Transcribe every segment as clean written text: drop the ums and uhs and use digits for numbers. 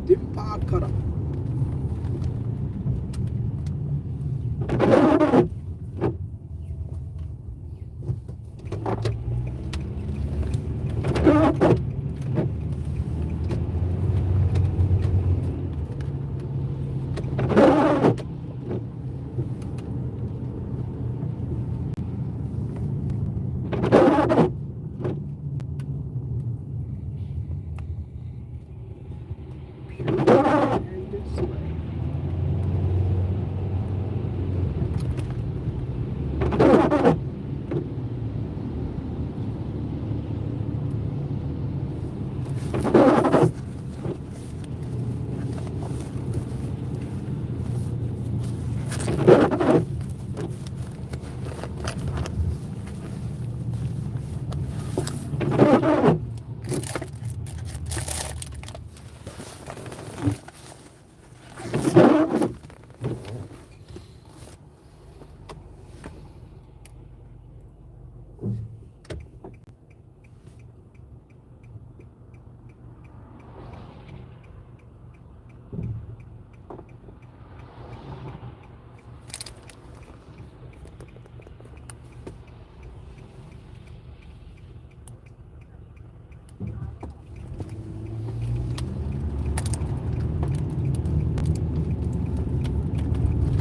Dimpakara. And this way.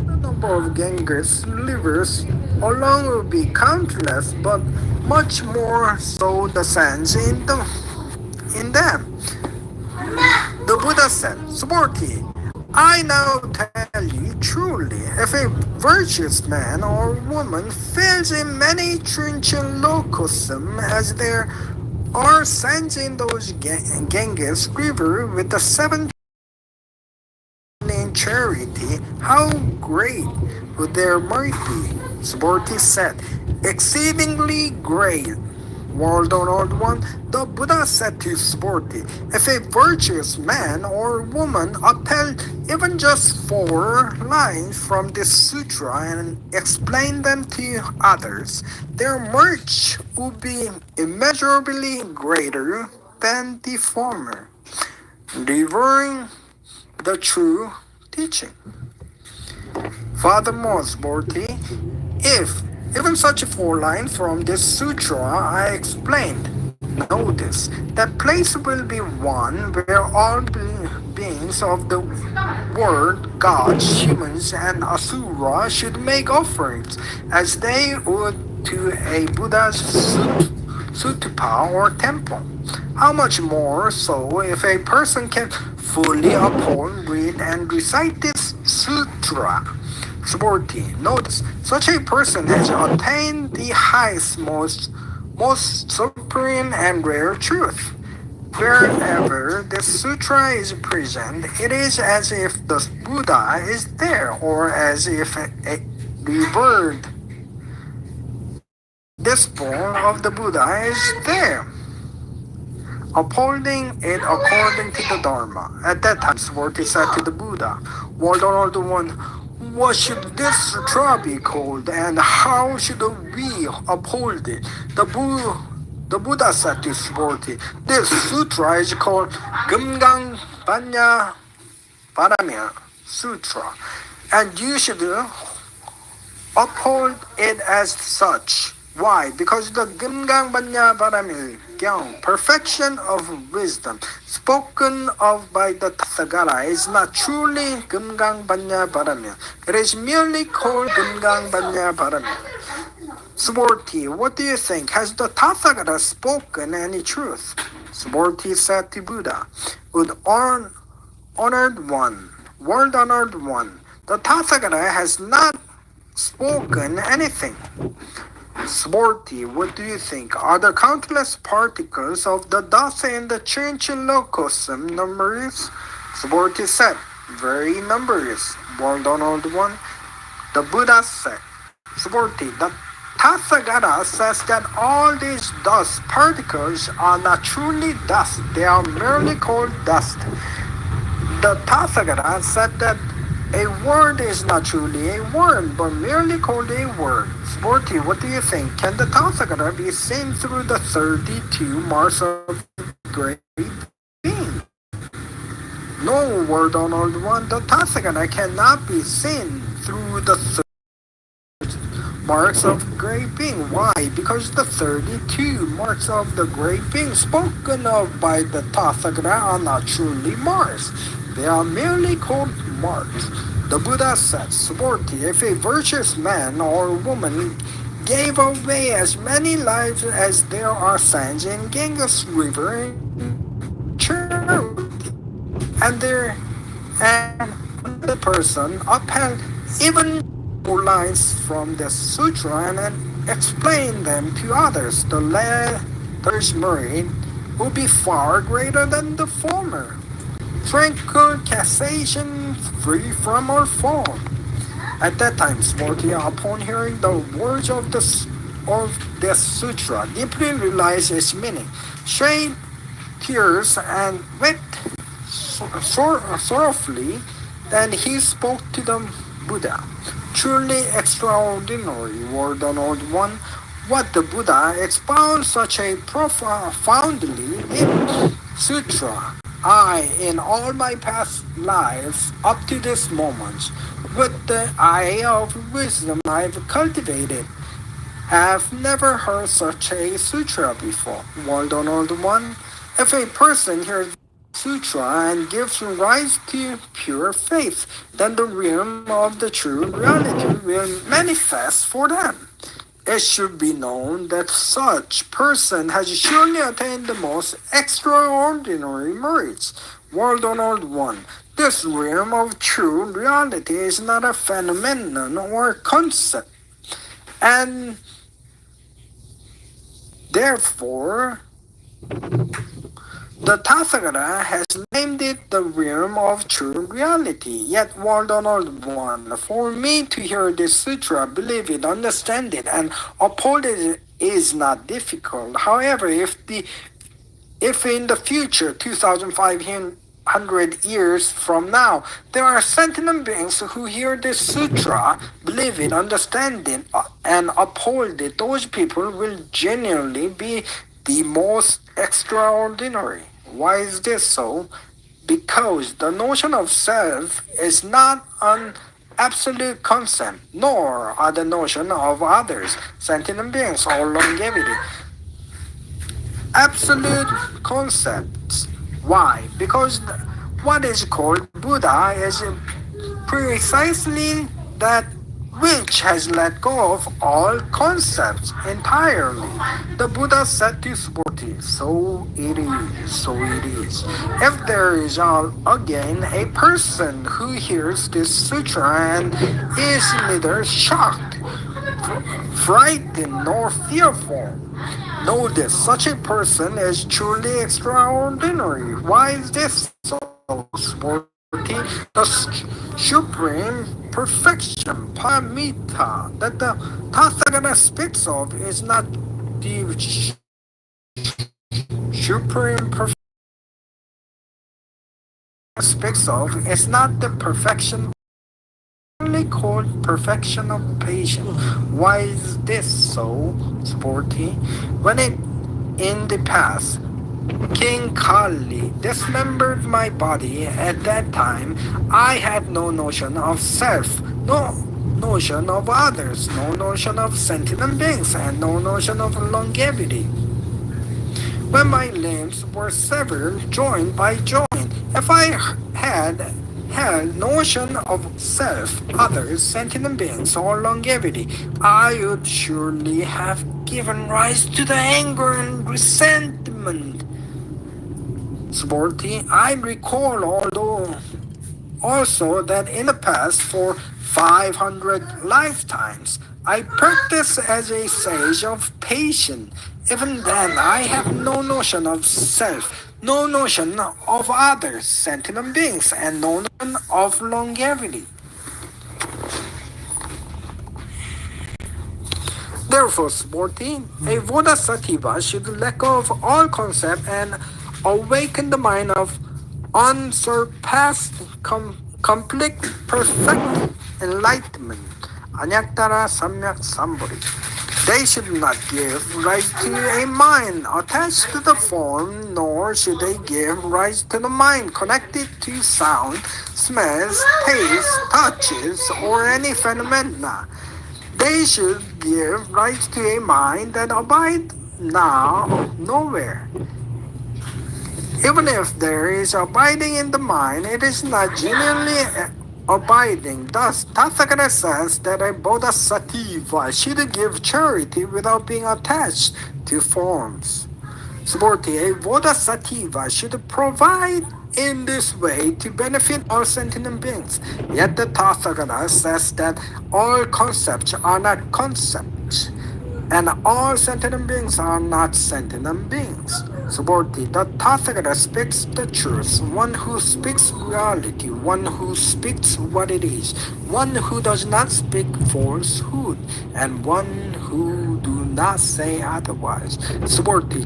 The number of Genghis rivers alone would be countless, but much more so the sands in them. The Buddha said, Subhuti, I now tell you truly, if a virtuous man or woman fails in many trinchant locusm as there are sands in those Ganges river with the seven in charity, how great would their merit be? Subhuti said, exceedingly great. World Old One, the Buddha said to Subhuti, if a virtuous man or woman upheld even just 4 lines from this sutra and explained them to others, their merit would be immeasurably greater than the former. Devouring the true teaching. Furthermore, Subhuti, if even such a 4 line from this sutra I explained, know this, that place will be one where all beings of the world, gods, humans, and asura should make offerings as they would to a Buddha's stupa or temple. How much more so if a person can fully uphold, read, and recite this sutra? Subhuti, notice, such a person has attained the highest, most supreme and rare truth. Wherever the sutra is present, it is as if the Buddha is there, or as if a revered disciple of the Buddha is there, upholding it according to the Dharma. At that time, Subhuti said to the Buddha, World One, what should this sutra be called, and how should we uphold it? The Buddha said to Subhuti, this sutra is called Gumgang Panya Paramya Sutra, and you should uphold it as such. Why? Because the Gimgang Banya Paramil Gyang, perfection of wisdom, spoken of by the Tathagata, is not truly Gimgang Banya Paramil. It is merely called Gimgang Banya Paramil. Swarty, what do you think? Has the Tathagata spoken any truth? Swarty said to Buddha, Would honored one, world honored one, the Tathagata has not spoken anything. Swarty, what do you think? Are the countless particles of the dasa in the Chinchillocosm numerous? Swarty said, Very numerous, world honored one. The Buddha said, Swarty, the Tathagata says that all these dust particles are not truly dust, they are merely called dust. The Tathagata said that a word is not truly a word, but merely called a word. Sporty, what do you think? Can the Tathagata be seen through the 32 marks of great being? No, word on old one. The Tathagata cannot be seen through the marks of great being. Why? Because the 32 marks of the great being spoken of by the Tathagata are not truly marks. They are merely called marks. The Buddha said, Swarty, if a virtuous man or woman gave away as many lives as there are sands in Ganges River in charity, and the person upheld even more lines from the sutra and then explained them to others, the latter's merit would be far greater than the former. Tranquil cessation, free from all form. At that time, Swarty, upon hearing the words of the sutra, deeply realized its meaning, shed tears and wept sorrowfully. Then he spoke to the Buddha. Truly extraordinary, word honored one. What the Buddha expounds such a profoundly deep sutra. I, in all my past lives up to this moment, with the eye of wisdom I've cultivated, have never heard such a sutra before. World honored one, if a person hears sutra and gives rise to pure faith, then the realm of the true reality will manifest for them. It should be known that such person has surely attained the most extraordinary merits. World honored one, this realm of true reality is not a phenomenon or concept, and therefore the Tathagata has named it the realm of true reality. Yet, world honored one, for me to hear this sutra, believe it, understand it, and uphold it is not difficult. However, if in the future, 2,500 years from now, there are sentient beings who hear this sutra, believe it, understand it, and uphold it, those people will genuinely be the most extraordinary. Why is this so? Because the notion of self is not an absolute concept, nor are the notion of others, sentient beings, or longevity absolute concepts. Why? Because what is called Buddha is precisely that which has let go of all concepts entirely. The Buddha said to Swarty, so it is, so it is. If there is again a person who hears this sutra and is neither shocked, frightened, nor fearful, know this, such a person is truly extraordinary. Why is this so? Swarty? The supreme perfection, paramita, that the Tathagata speaks of is not the supreme perfection speaks of is not the perfection only called perfection of patience. Why is this so, Swarty? When in the past King Kali dismembered my body, at that time I had no notion of self, no notion of others, no notion of sentient beings, and no notion of longevity. When my limbs were severed joint by joint, if I had held notion of self, others, sentient beings, or longevity, I would surely have given rise to the anger and resentment. Sporty, I recall although also that in the past for 500 lifetimes I practiced as a sage of patience. Even then I have no notion of self, no notion of others, sentient beings, and no notion of longevity. Therefore, Sporty, a bodhisattva should let go of all concept and awaken the mind of unsurpassed, complete, perfect enlightenment. Anyaktara Samyak Sambodhi. They should not give rise to a mind attached to the form, nor should they give rise to the mind connected to sound, smells, taste, touches, or any phenomena. They should give rise to a mind that abides now nowhere. Even if there is abiding in the mind, it is not genuinely abiding. Thus, Tathagata says that a bodhisattva should give charity without being attached to forms. Sporty, a bodhisattva should provide in this way to benefit all sentient beings. Yet the Tathagata says that all concepts are not concepts, and all sentient beings are not sentient beings. Subordhi, the Tathagata speaks the truth, one who speaks reality, one who speaks what it is, one who does not speak falsehood, and one who do not say otherwise. Subordhi,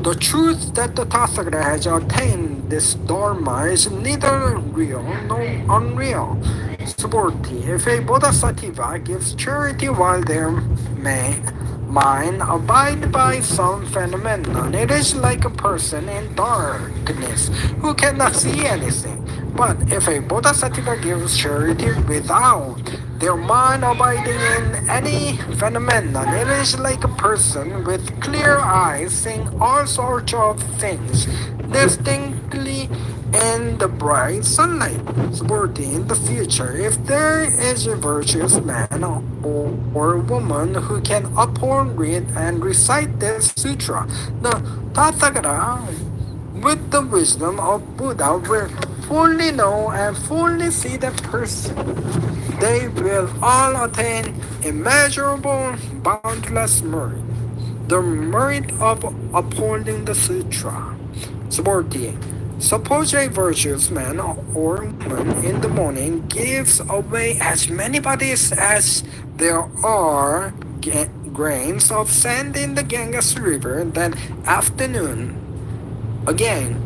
the truth that the Tathagata has attained this Dharma is neither real nor unreal. Subordhi, if a bodhisattva gives charity while there may mind abide by some phenomenon, it is like a person in darkness who cannot see anything. But if a bodhisattva gives charity without their mind abiding in any phenomenon, it is like a person with clear eyes seeing all sorts of things distinctly in the bright sunlight. Supporting in the future, if there is a virtuous man or woman who can uphold, read, and recite this sutra, the Tathagata, with the wisdom of Buddha, will fully know and fully see that person. They will all attain immeasurable, boundless merit, the merit of upholding the sutra. Supporting. Suppose a virtuous man or woman in the morning gives away as many bodies as there are grains of sand in the Ganges River, then afternoon again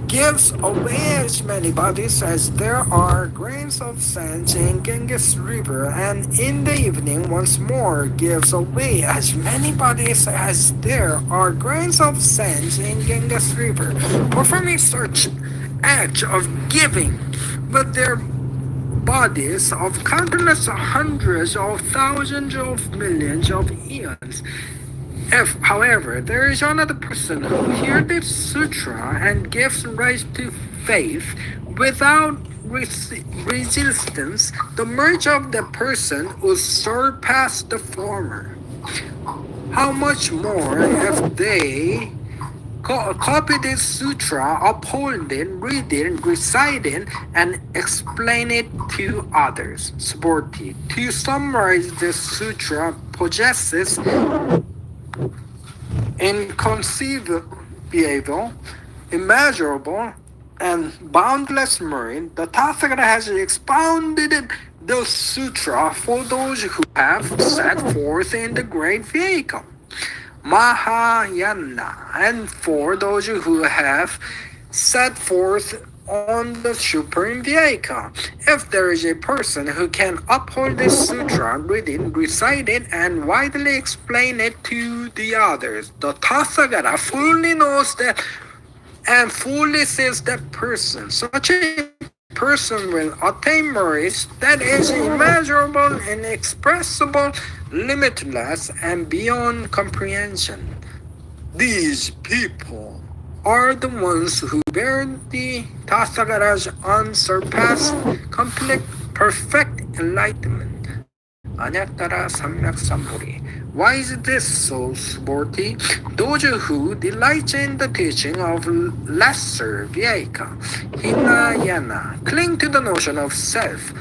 gives away as many bodies as there are grains of sand in Ganges River, and in the evening once more gives away as many bodies as there are grains of sand in Ganges River, performing such acts of giving with their bodies of countless hundreds of thousands of millions of eons. If, however, there is another person who hears this sutra and gives rise to faith without resistance, the merge of the person will surpass the former. How much more if they copy this sutra, uphold it, read it, recite it, and explain it to others? Sporty. To summarize, this sutra possesses inconceivable, immeasurable, and boundless merit. The Tathagata has expounded the sutra for those who have set forth in the great vehicle, Mahayana, and for those who have set forth on the supreme vehicle. If there is a person who can uphold this sutra, read it, recite it, and widely explain it to the others, the Tathagata fully knows that and fully sees that person. Such a person will attain merits that is immeasurable, inexpressible, limitless, and beyond comprehension. These people are the ones who bear the Tathagata's unsurpassed, complete, perfect enlightenment. Anattara Samyak Samburi. Why is this so, Svorti? Those who delight in the teaching of lesser Vyaka, Hinayana, cling to the notion of self,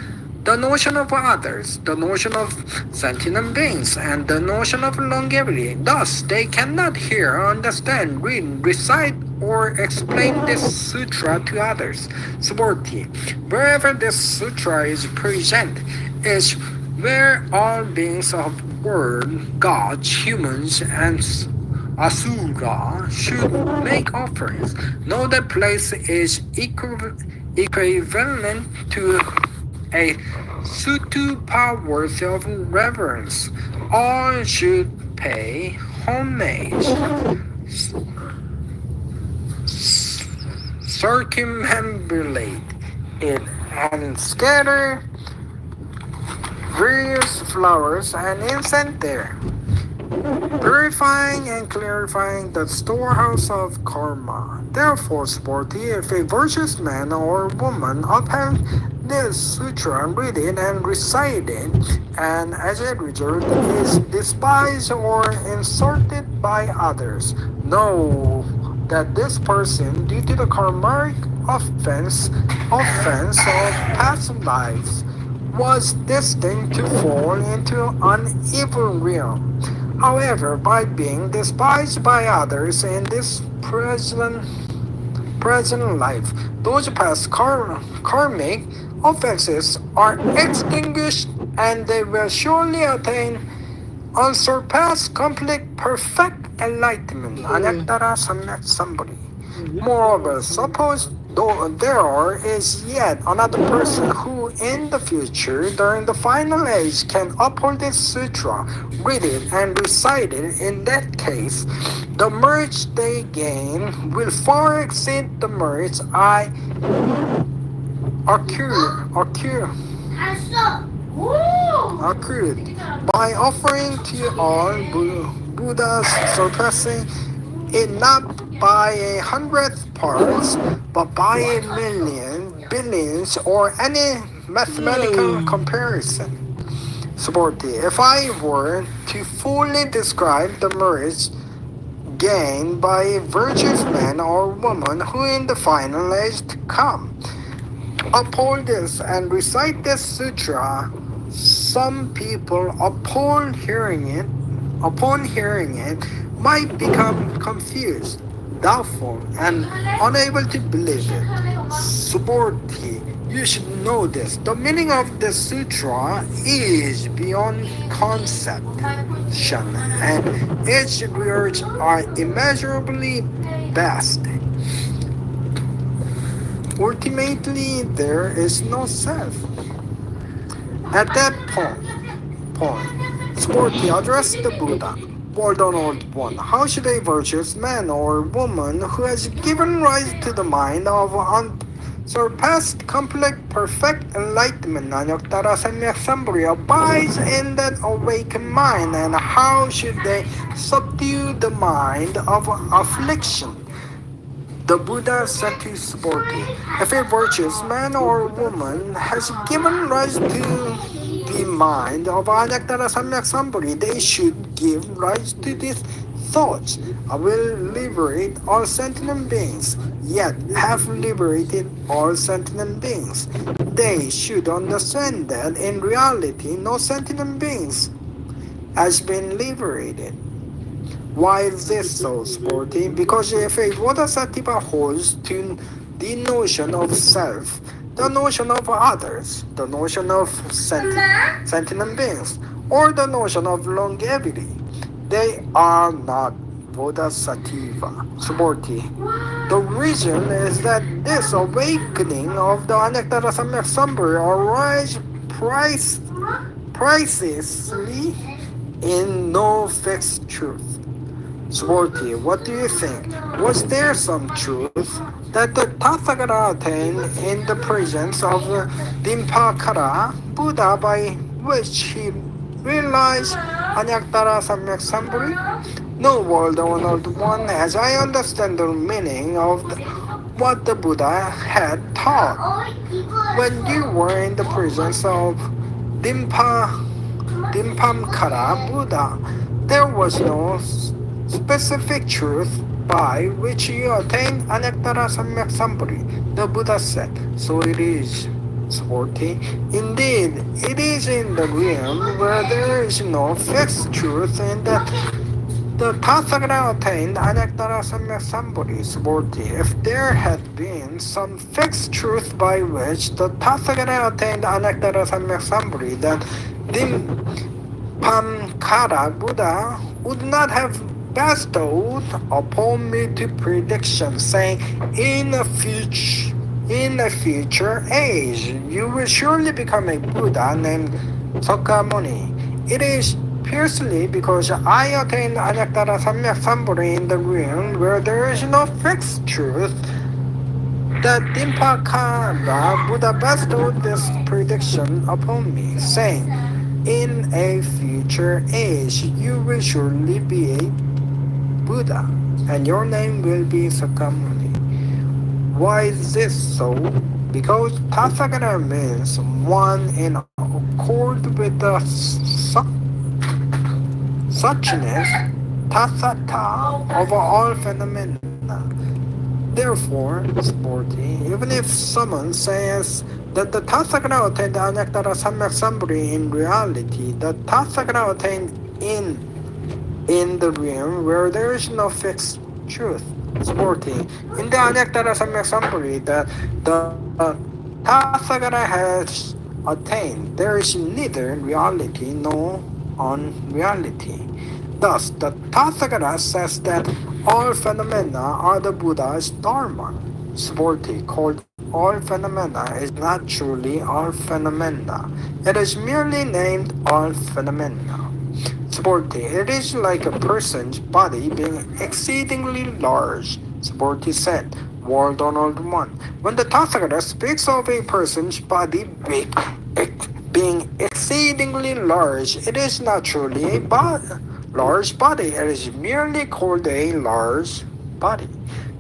the notion of others, the notion of sentient beings, and the notion of longevity. Thus, they cannot hear, understand, read, recite, or explain this sutra to others. Svorti. Wherever this sutra is present, is where all beings of world, gods, humans, and asura should make offerings. Know that place is equivalent to a sutu powers of reverence. All should pay homage, circumambulate it, and scatter various flowers and incense there, purifying and clarifying the storehouse of karma. Therefore, Svorti, if a virtuous man or woman upheld this sutra, read it and recite it, and as a result is despised or insulted by others, know that this person, due to the karmic offense of past lives, was destined to fall into an evil realm. However, by being despised by others in this present life, those past karmic offenses are extinguished and they will surely attain unsurpassed, complete, perfect enlightenment. Anattara Samyak Samburi. Moreover, suppose though there is yet another person who in the future, during the final age, can uphold this sutra, read it and recite it. In that case, the merits they gain will far exceed the merits I accrued by offering to all Buddhas, surpassing it not by a hundredth parts, but by a million, billions, or any mathematical comparison. Svorti. If I were to fully describe the merits gained by a virtuous man or woman who in the final age to come uphold this and recite this sutra, some people upon hearing it might become confused, doubtful, and unable to believe it. Svorti, you should know this. The meaning of the sutra is beyond conception, and its words are immeasurably vast. Ultimately, there is no self. At that point, Svorti addressed the Buddha. World Honored One, how should a virtuous man or woman who has given rise to the mind of unsurpassed, complete, perfect enlightenment, Anattara Samyak Samburi, abides in that awakened mind, and how should they subdue the mind of affliction? The Buddha said to Svorti, if a virtuous man or woman has given rise to the mind of Anattara Samyak Samburi, they should give rise to these thoughts. I will liberate all sentient beings, yet have liberated all sentient beings. They should understand that in reality no sentient beings has been liberated. Why is this so, Svorti? Because if a Bodhisattva holds to the notion of self, the notion of others, the notion of sentient beings, or the notion of longevity, they are not Bodhisattva. Svorti. The reason is that this awakening of the Anattara Samyak Samburi arises precisely in no fixed truth. Svorti, what do you think? Was there some truth that the Tathagata attained in the presence of Dimpakara, Buddha, by which he realized Anattara Samyak Samburi? No, world old one, as I understand the meaning of what the Buddha had taught. When you were in the presence of Dimpa, Dimpamkara Buddha, there was no specific truth by which you attained Anektara Samyak Sambhuri. The Buddha said, so it is. Swarty. Indeed, it is in the realm where there is no fixed truth in that the Tathagata attained Anektara Samyak Sambhuri Swarty. If there had been some fixed truth by which the Tathagata attained Anektara Samyak Sambhuri, then Dimpamkara Buddha would not have bestowed upon me the prediction, saying, in a future age, you will surely become a Buddha named Sakamuni. It is precisely because I attained Anektara Samyak Sambhuri in the realm where there is no fixed truth that Dimpakara Buddha bestowed this prediction upon me, saying, in a future age, you will surely be a Buddha, and your name will be Sakamuni. Why is this so? Because Tathagata means one in accord with the suchness, tathata, of all phenomena. Therefore, sporty, even if someone says that the Tathagata attained Anektara Samyak Sambhuri in reality, the Tathagata attained in the realm where there is no fixed truth. Sporty. In the Anektara Samyak Sambhuri that the Tathagata has attained, there is neither reality nor unreality. Thus, the Tathagata says that all phenomena are the Buddha's dharma. Sporty, called all phenomena, is not truly all phenomena. It is merely named all phenomena. Sporty, it is like a person's body being exceedingly large. Sporty said, World Honored One. When the Tathagata speaks of a person's body being exceedingly large, it is not truly a large body. It is merely called a large body.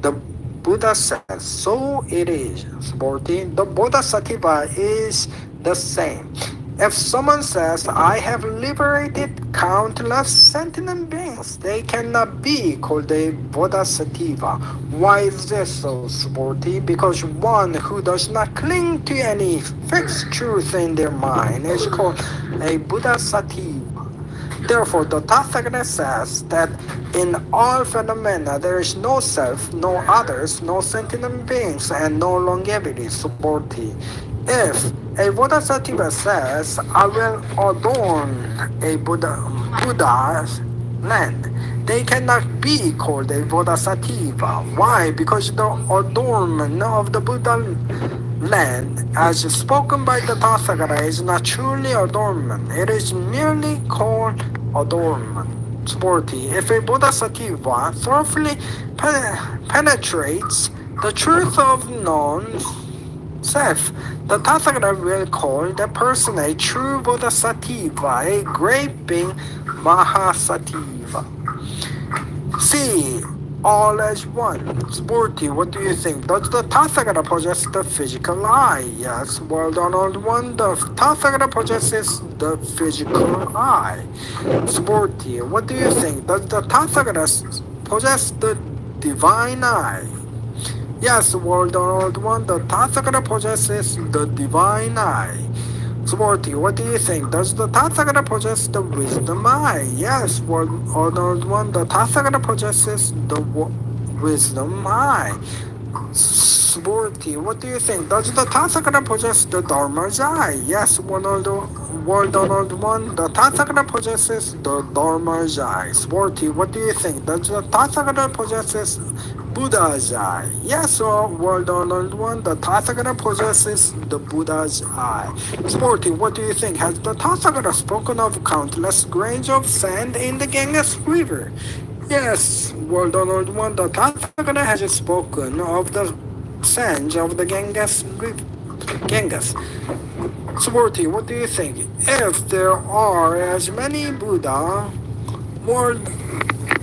The Buddha says, so it is. Sporty, the Bodhisattva is the same. If someone says, I have liberated countless sentient beings, they cannot be called a Bodhisattva. Why is this so, Sporty? Because one who does not cling to any fixed truth in their mind is called a Bodhisattva. Therefore, the Tathagata says that in all phenomena there is no self, no others, no sentient beings, and no longevity. Sporty. If a Bodhisattva says, I will adorn a Buddha's land, they cannot be called a Bodhisattva. Why? Because the adornment of the Buddha land, as spoken by the Tathagata, is not truly adornment. It is merely called adornment. Sporty. If a Bodhisattva thoroughly penetrates the truth of non-self, the Tathagata will call the person a true Bodhisattva, a great being Mahasattva. See all as one. Sporty, what do you think? Does the Tathagata possess the physical eye? Yes, World Honored One, the Tathagata possesses the physical eye. Sporty, what do you think? Does the Tathagata possess the divine eye? Yes, World Honored One, the Tathagata possesses the divine eye. Sporty, what do you think? Does the Tathagata possess the wisdom eye? Yes, World Honored One, the Tathagata possesses the wisdom eye. Sporty, what do you think? Does the Tathagata possess the Dharma's eye? Yes, World Honored One, the Tathagata possesses the Dharma's eye. Sporty, what do you think? Does the Tathagata possesses Buddha's eye? Yes, World Honored One, the Tathagata possesses the Buddha's eye. Sporty, what do you think? Has the Tathagata spoken of countless grains of sand in the Ganges River? Yes, World Honored One, the Tathagata has spoken of the sands of the Ganges River. Ganges. Sporty, what do you think? If there are as many Buddha, world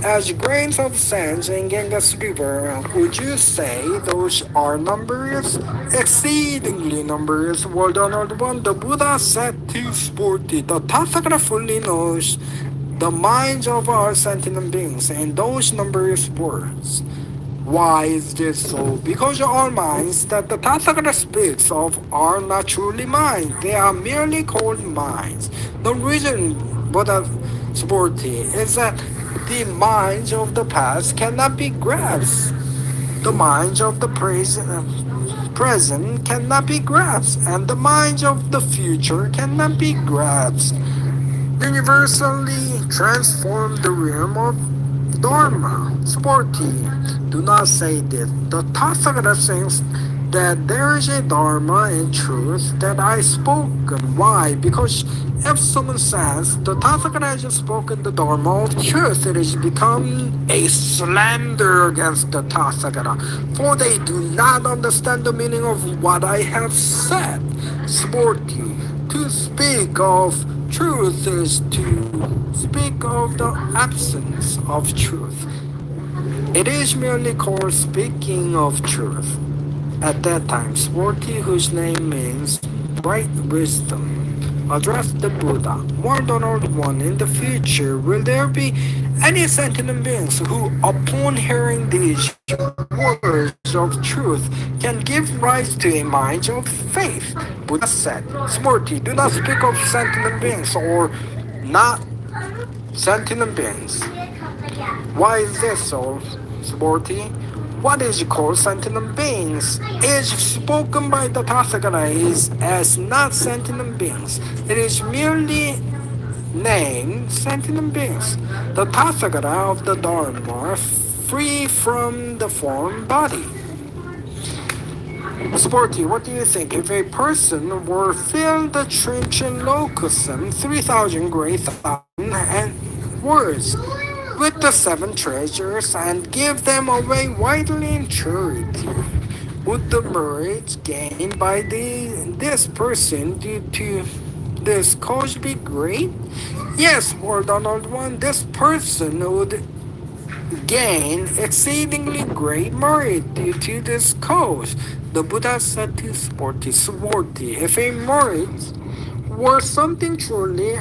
as grains of sand in Ganges River. Would you say those are numbers? Exceedingly numbers. Well done, old one. The Buddha said to Sporty, the Tathagata fully knows the minds of our sentient beings, and those numbers words. Why is this so? Because our minds that the Tathagata speaks of are not truly minds. They are merely called minds. The reason Buddha Sporty is that the minds of the past cannot be grasped. The minds of the present cannot be grasped, and the minds of the future cannot be grasped. Universally transform the realm of Dharma. Sporty, do not say this. The Tathagata thinks that there is a Dharma in truth that I spoken. Why? Because if someone says the Tathagata has spoken the Dharma of truth, it has become a slander against the Tathagata, for they do not understand the meaning of what I have said. Sporty, to speak of truth is to speak of the absence of truth. It is merely called speaking of truth. At that time, Sporty, whose name means bright wisdom, addressed the Buddha. Warned Honored One, in the future, will there be any sentient beings who, upon hearing these words of truth, can give rise to a mind of faith? Buddha said, Sporty, do not speak of sentient beings or not sentient beings. Why is this so, Sporty? What is called sentient beings is spoken by the Tathagata is as not sentient beings. It is merely named sentient beings. The Tathagata of the Dharma free from the form body. Sporty, what do you think? If a person were filled the Trinchen locusum 3,000 great thousand and words with the seven treasures and give them away widely in charity, would the merits gained by this person due to this cause be great? Yes, more than one, this person would gain exceedingly great merit due to this cause. The Buddha said to Sporty, if a merit were something truly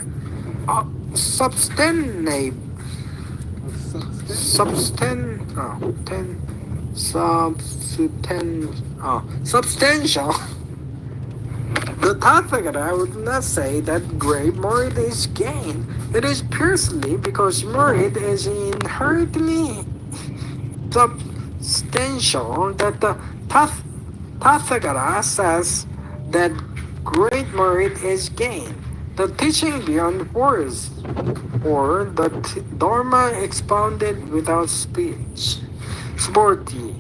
substantive, substantial. The Tathagata would not say that great merit is gained. It is purely because merit is inherently substantial that the Tathagata says that great merit is gained. The teaching beyond words, or the Dharma expounded without speech. Sporty,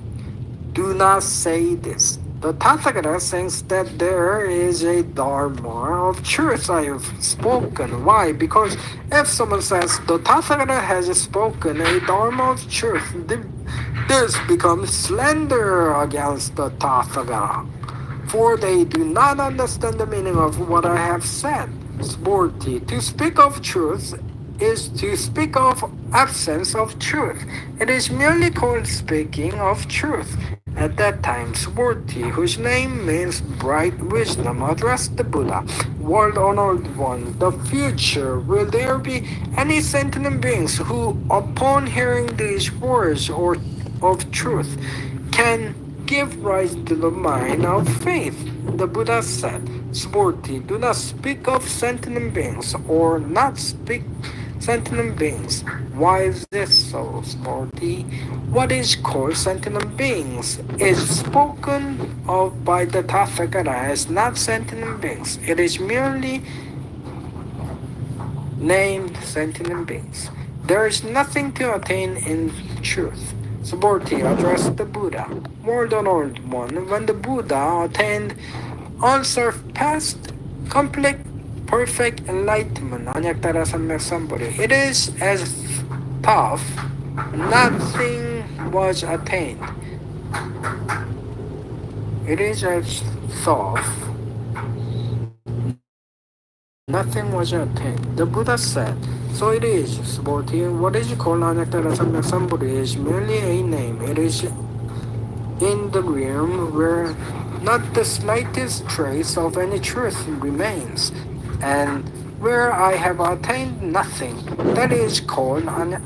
do not say this. The Tathagata thinks that there is a Dharma of truth I have spoken. Why? Because if someone says the Tathagata has spoken a Dharma of truth, this becomes slander against the Tathagata, for they do not understand the meaning of what I have said. Sporty, to speak of truth is to speak of absence of truth. It is merely called speaking of truth. At that time, Sporty, whose name means bright wisdom, addressed the Buddha. World-honored one, the future, will there be any sentient beings who, upon hearing these words of truth, can give rise to the mind of faith? The Buddha said, Sporty, do not speak of sentient beings or not speak sentient beings. Why is this so, Sporty? What is called sentient beings is spoken of by the Tathagata as not sentient beings. It is merely named sentient beings. There is nothing to attain in truth. Sporty addressed the Buddha. World-honored one, when the Buddha attained unsurpassed, complete, perfect enlightenment, Anyagtara Samyak Sambodhi, it is as tough, nothing was attained. It is as tough, nothing was attained. The Buddha said, so it is, Subodhi. What is called Anattara Samyak Sambodhi is merely a name. It is in the realm where not the slightest trace of any truth remains, and where I have attained nothing. That is called Anattara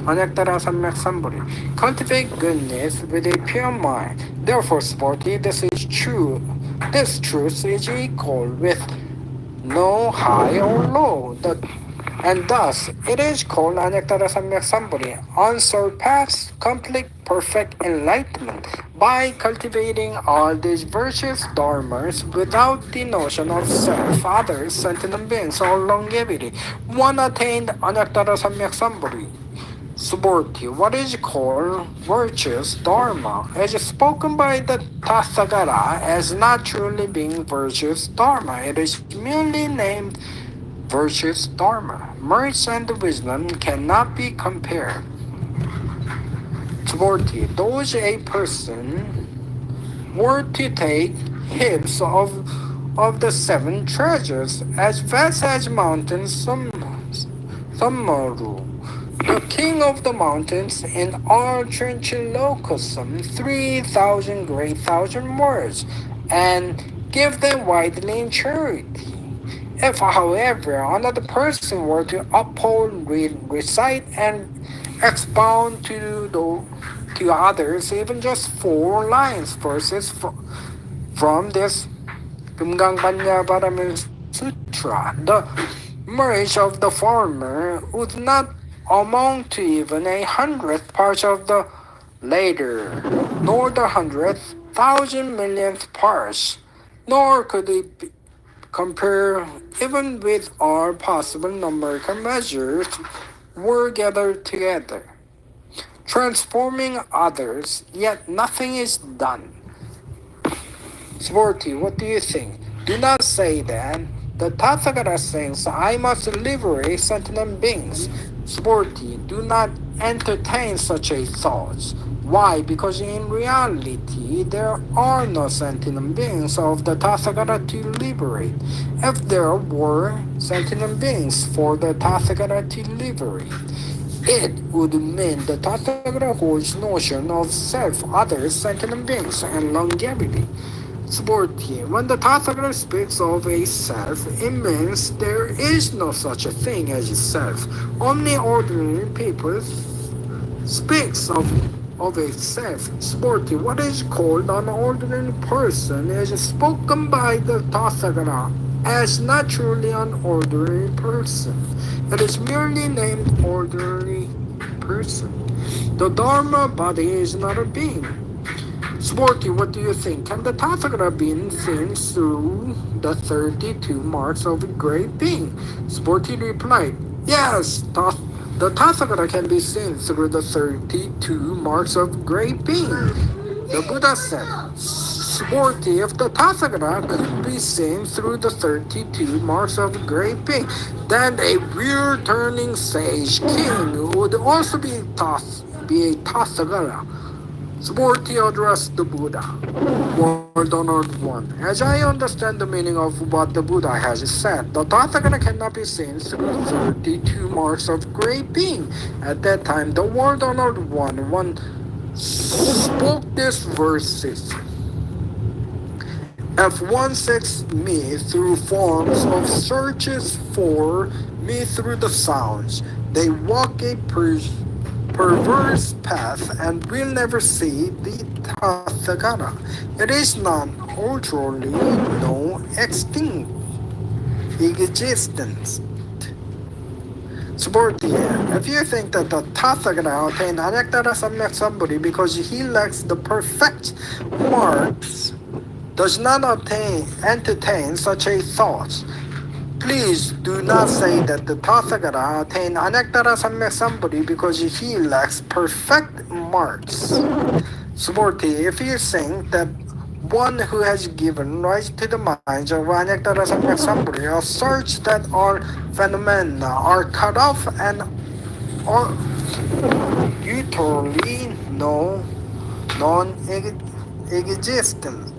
Samyak Sambodhi. Cultivate goodness with a pure mind. Therefore, Subodhi, this is true. This truth is equal with no high or low, and thus it is called Anattara Samyak Sambodhi, unsurpassed, complete, perfect enlightenment. By cultivating all these virtuous dharmas without the notion of self, others, sentient beings, or longevity, one attained Anattara Samyak Sambodhi. Subodhi, what is called virtuous dharma, is spoken by the Tathagata as not truly being virtuous dharma. It is merely named virtuous dharma. Merits and wisdom cannot be compared. Subodhi, those a person were to take heaps of the seven treasures as vast as mountains Samaru, the king of the mountains, in all Trinchilocosum, 3,000 great thousand words, and give them widely in charity. If, however, another person were to uphold, recite, and expound to others even just 4 lines verses from this Kumgangbanya Sutra, the merits of the former would not amount to even a hundredth part of the later, nor the 100,000 millionth part, nor could it compare even with all possible numerical measures were gathered together, transforming others, yet nothing is done. Swarty, what do you think? Do not say that. The Tathagata says, I must liberate sentient beings. Swarty, do not entertain such a thought. Why? Because in reality, there are no sentient beings of the Tathagata to liberate. If there were sentient beings for the Tathagata to liberate, it would mean the Tathagata holds notion of self, others, sentient beings, and longevity. Subodhi, when the Tathagata speaks of a self, it means there is no such a thing as a self. Only ordinary people speaks of a self. Subodhi, what is called an ordinary person is spoken by the Tathagata as not truly an ordinary person. It is merely named ordinary person. The Dharma body is not a being. Swarty, what do you think? Can the Tathagata be seen through the 32 marks of a great being? Swarty replied, yes, the Tathagata can be seen through the 32 marks of great being. The Buddha said, Swarty, if the Tathagata could be seen through the 32 marks of a great being, then a real-turning sage king would also be a Tathagata. Swarty addressed the Buddha. World honored one. As I understand the meaning of what the Buddha has said, the Tathagata cannot be seen through 32 marks of great being. At that time, the world honored one spoke these verses. If one seeks me through forms of searches for me through the sounds, they walk a perverse path and will never see the Tathagata. It is not ultimately no extinct existence. Subodhi, if you think that the Tathagata attained Anattara Samyak Sambodhi because he lacks the perfect marks, does not entertain such a thought, please do not say that the Tathagata attained Anattara Samyak Sambodhi because he lacks perfect marks. Subodhi, if you think that one who has given rise to the minds of Anattara Samyak Sambodhi asserts that all phenomena are cut off and are utterly non-existent,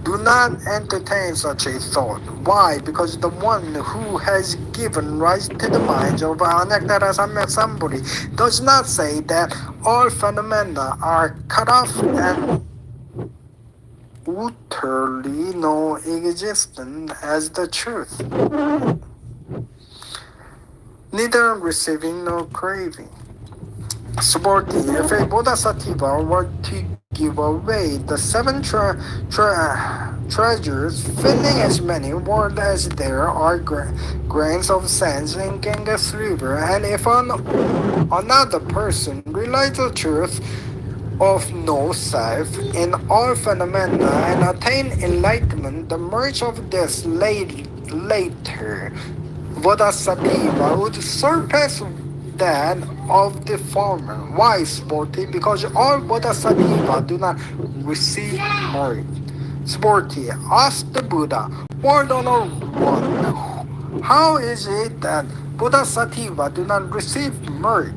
Do not entertain such a thought. Why? Because the one who has given rise to the minds of Anagnara Samyasamburi does not say that all phenomena are cut off and utterly no existent as the truth, neither receiving nor craving. Supporting, if a bodhisattva were to give away the seven treasures, filling as many worlds as there are grains of sand in Ganges River, and if another person realized the truth of no self in all phenomena and attain enlightenment, the merge of this later Bodhisattva would surpass that of the former. Why, Sporty? Because all Bodhisattva do not receive merit. Sporty asked the Buddha, Word Honor One, how is it that Bodhisattva do not receive merit?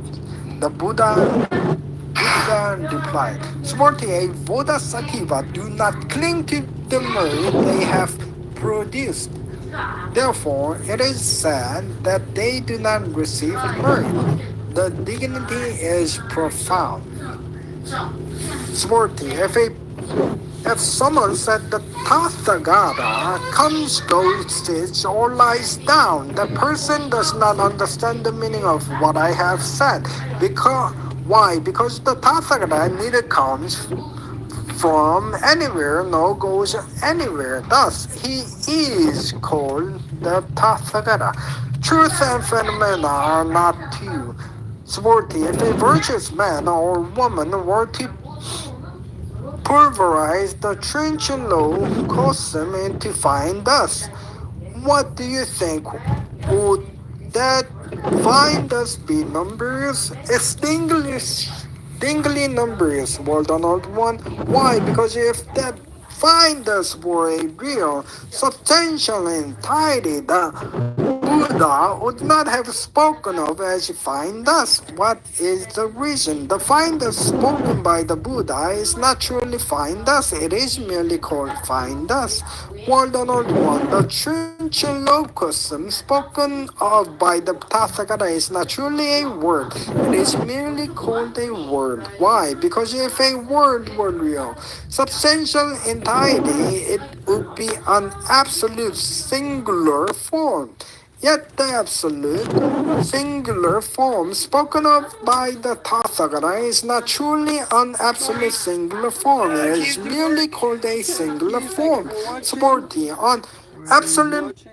The Buddha replied, Sporty, a Bodhisattva do not cling to the merit they have produced. Therefore, it is said that they do not receive merit. The dignity is profound. Sporty, if someone said the Tathagata comes, goes, sits, or lies down, the person does not understand the meaning of what I have said. Because why? Because the Tathagata neither comes from anywhere nor goes anywhere. Thus, he is called the Tathagata. Truth and phenomena are not two. Sporty, if a virtuous man or woman were to pulverize the trenchant low cosm into fine dust, what do you think? Would that fine dust be numbers? Extinguishingly numbers, well done, old one. Why? Because if that fine dust were a real, substantial entity, the Buddha would not have spoken of as fine dust. What is the reason? The fine dust spoken by the Buddha is not truly fine dust. It is merely called fine dust. Word on old one, the Trinchilocosm spoken of by the Tathagata is not truly a word. It is merely called a word. Why? Because if a word were real, substantial entirety, it would be an absolute singular form. Yet the absolute singular form spoken of by the Tathagata is not truly an absolute singular form. It is merely called a singular form. Supporting on absolute